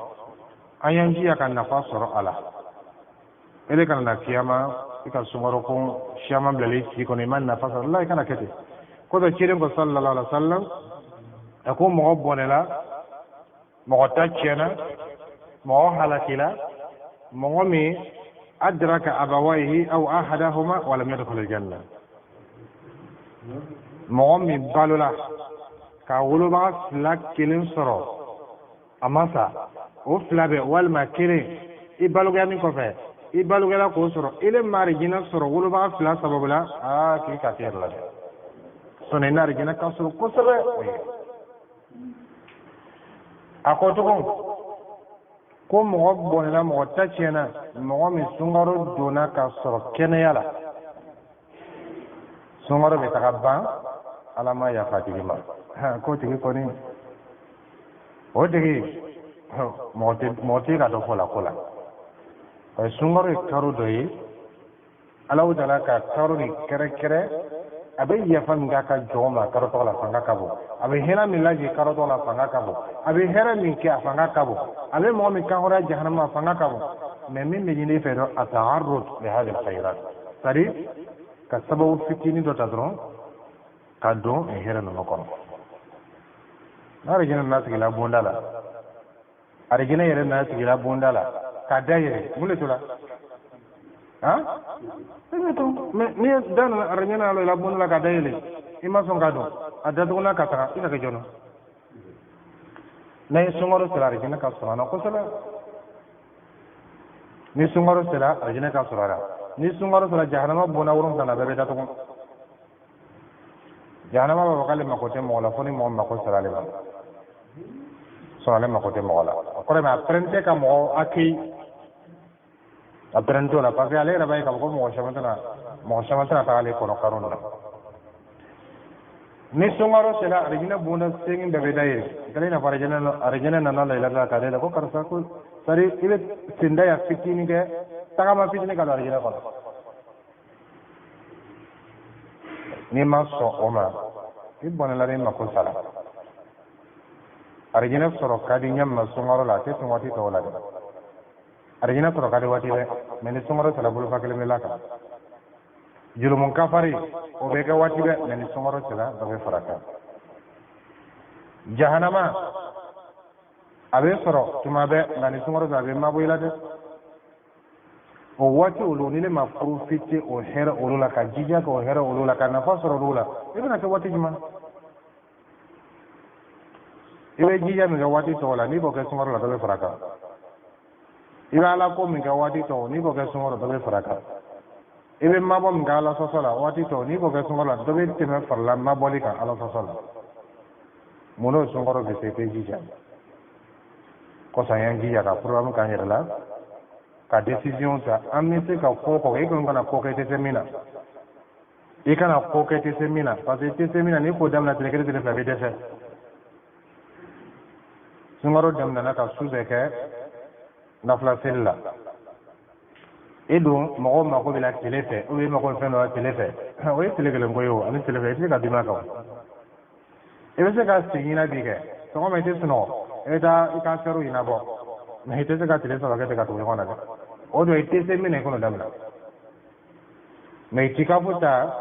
an y'an jija ka nafa sɔrɔ a la ele kana na kiyama i ka sunkaro ko siyama bilali si kɔnɔ i ma nafa sɔrɔ la i kana kɛ ten kosɔn ciden ko sallallahu alaihi wa sallam a ko mɔgɔ bɔnɛla mɔgɔ ta tiɲɛna mɔgɔ halakila mɔgɔ min adraka abawayhi aw ahadahuma wa lam yadkhul aljanna mɔgɔ min balola ka wolobaga fila kelen sɔrɔ a ma sa o fila bɛ walima kelen i balogɛni kɔfɛ i balogɛla k'o sɔrɔ i le ma arijinɛ sɔrɔ wolobaga fila sababu la k'i ka kɛ yɛrɛ la dɛ sɔnni i na arijinɛ ka sɔrɔ kosɛbɛ o ye a ko tugun ko mɔgɔ bɔnɛla mɔgɔ ta tiɲɛna mɔgɔ min sunkaro donna ka sɔrɔ kɛnɛya la sunkaro bɛ taga ban ala ma yafa tigi ma k'o tigi kɔni o tigi mɔgɔ tɛ ka dɔ fɔ la ko la sunkaro ye karo dɔ ye alaw dala ka karo ni kɛrɛkɛrɛ a bɛ yafa min k'a ka jɔn ma karo tɔgɔ la fanga ka bon a bɛ hɛrɛ min lajɛ karo tɔgɔ la fanga ka bon a bɛ hɛrɛ min kɛ a fanga ka bon a bɛ mɔgɔ min kan hɔrɔnya jahanama a fanga ka bon mais min bɛ ɲini fɛ dɔrɔn a taarud li hadhihi al-khayrat c'est-à-dire ka sababu fitinin dɔ ta dɔrɔn ka don hɛrɛ ninnu kɔnɔ n'arijinɛ n'a sigila bonda la arijinɛ yɛrɛ n'a sigila bonda la ka da yɛrɛ mun de tora mais n'i ye da nana arijinɛ la bonda la ka da yɛlɛ i ma sɔn ka dɔn a datugula ka taga i ka kɛ jɔn n'a ye sunkaro sera arijinɛ ka sɔrɔ a la kosɛbɛ ni sunkaro sera arijinɛ ka sɔrɔ a la ni sunkaro sera jahanama bonda wolonwula bɛɛ bɛ datugu jahanama b'a fɔ k'ale mako tɛ mɔgɔ la fo ni mɔgɔ mako sera ale ma sɔrɔ ale mako tɛ mɔgɔ la o kɔrɔ a pɛrɛn ka mɔgɔ accueil a pɛrɛn t'o la parce que ale yɛrɛ b'a ye k'a fɔ ko mɔgɔ caman tɛna taga ale kɔnɔ karo la ni sunkaro sera arijinɛ bonda segin bɛɛ bɛ da yen kɛlɛ in na fɔ arijinɛ nana layila ka da la ko karisa ko sari i bɛ senda ya fitinin kɛ tagama fitinin ka don arijinɛ kɔnɔ n'i ma sɔn o ma i bɔnɛla ni mako sara arijinɛ sɔrɔ ka di ɲɛ ma sunkaro la a tɛ sɔn waati tɔw la dɛ arijinɛ sɔrɔ ka di waati dɛ mais ni sunkaro sera bolofa kelen bɛ la kan jurumu kafari o bɛ kɛ waati bɛɛ mais ni sunkaro sera dɔ bɛ fara kan jahanama a bɛ sɔrɔ tuma bɛɛ nka ni sunkaro sera a bɛ mabɔ i la dɛ o waati olu ni ne ma profite o hɛrɛ olu la ka jija kɛ o hɛrɛ olu la ka nafa sɔrɔ olu la i bɛna kɛ waati jumɛn i bɛ jija min kɛ waati tɔw la n'i b'o kɛ sunkaro la dɔ bɛ fara kan i bɛ ala ko min kɛ waati tɔw n'i b'o kɛ sunkaro dɔ bɛ fara kan i bɛ mabɔ min kɛ ala sɔsɔ la waati tɔw n'i b'o kɛ sunkaro la dɔ bɛ tɛmɛ farila mabɔli kan ala sɔsɔ la mun n'o sunkaro bɛ se i tɛ jija kɔsɔn an y'an jija ka programme k'an yɛrɛ la ka décision ta an bɛ se ka ko kɔ i kɔni kana ko kɛ i tɛ se min na i kana ko kɛ i tɛ se min na parce que i tɛ se min na n'i ko daminɛ tile kelen tile fila i bɛ dɛsɛ sunkaro daminɛna ka su bɛɛ kɛ nafila seli la i don mɔgɔw mako bɛ la tile fɛ ou bien i mako bɛ fɛn dɔ la tile fɛ o ye tile kelen ko ye o ani tile fɛ i tɛ se ka dimi a kan i bɛ se ka segin na bi kɛ sɔgɔma i tɛ sunɔgɔ i bɛ taa i ka sɛriw ɲɛnabɔ mais i tɛ se ka tile saba kɛ ten ka tugu ɲɔgɔn na dɛ o don i tɛ se min na i kɔnɔ daminɛ mais itikafu ta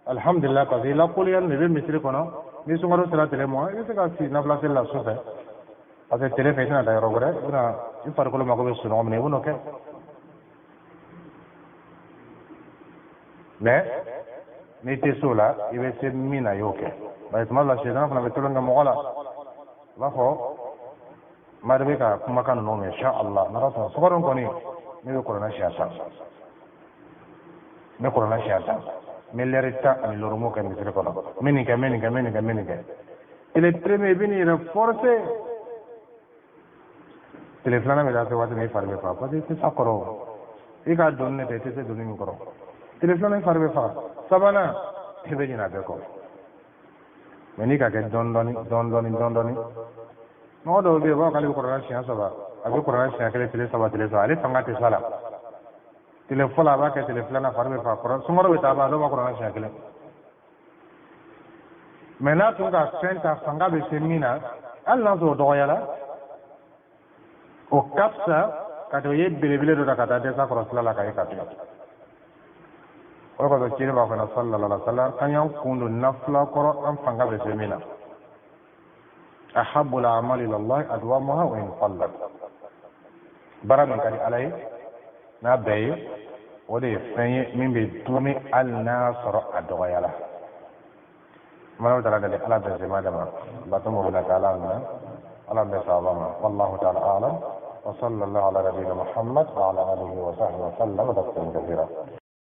alhamdulillah parce que i lakoliyalen de bɛ misiri kɔnɔ ni sunkaro sera tile mɔ i bɛ se ka si nafila seli la su fɛ parce que tile fɛ i tɛna da yɔrɔ wɛrɛ i bɛna i farikolo mako bɛ sunɔgɔ min na i b'o kɛ mais n'i tɛ se o la i bɛ se min na i y'o kɛ bari tuma dɔ la sɛtana fana bɛ tolon kɛ mɔgɔ la i b'a fɔ mari bɛ ka kumakan ninnu mɛn inshallah n'ala sɔnna sukaro kɔni ne bɛ kɔrɔna siɲɛ 10 ne kɔrɔna siɲɛ 10 n bɛ lɛri 10 ani lɔrɔmu kɛ misiri kɔnɔ n bɛ nin kɛ n bɛ nin kɛ n bɛ nin kɛ n bɛ nin kɛ tile premier i bɛ nin yɛrɛ forcer tile filanan bɛ taa se waati min i fari bɛ faga parce que i tɛ se a kɔrɔ i ka dɔnni ne tɛ i tɛ se dɔnni min kɔrɔ tile filanan i fari bɛ faga sabanan i bɛ ɲinɛ a bɛɛ kɔ mais n'i ka kɛ dɔɔni dɔɔni mɔgɔ dɔw bɛ yen u b'a fɔ k'ale bɛ kɔrɔna siɲɛ 3 a bɛ kɔrɔna siɲɛ 1 tile 3 ale fanga tɛ s'a la tile fɔlɔ a b'a kɛ tile filanan fari bɛ faga sunkaro bɛ taa a b'a dɔw b'a kɔrɔna siɲɛ 1 mais n'a tun ka fɛn ta fanga bɛ se min na hali n'a sɔrɔ o dɔgɔyara o ka fisa ka tɛmɛ i ye belebele dɔ ta ka taa dɛsɛ kɔrɔ sira la ka ye ka tigɛ o de kɔsɔn ciden b'a fɔ sallallahu alaihi wa sallam an y'an kun don nafila kɔrɔ an fanga bɛ se min na ahabbu al-a'mali ila Allah adwamuha wa in qallat baara min ka di ala ye n'a bɛɛ ye o de ye fɛn ye min bɛ dumi hali n'a sɔrɔ a dɔgɔyara mana tara dale ala be sema dama batomo bila kala na ala be sabama wallahu ta'ala a'lam wa sallallahu ala nabiyyina muhammad wa ala alihi wa sahbihi wa sallam tasliman kathira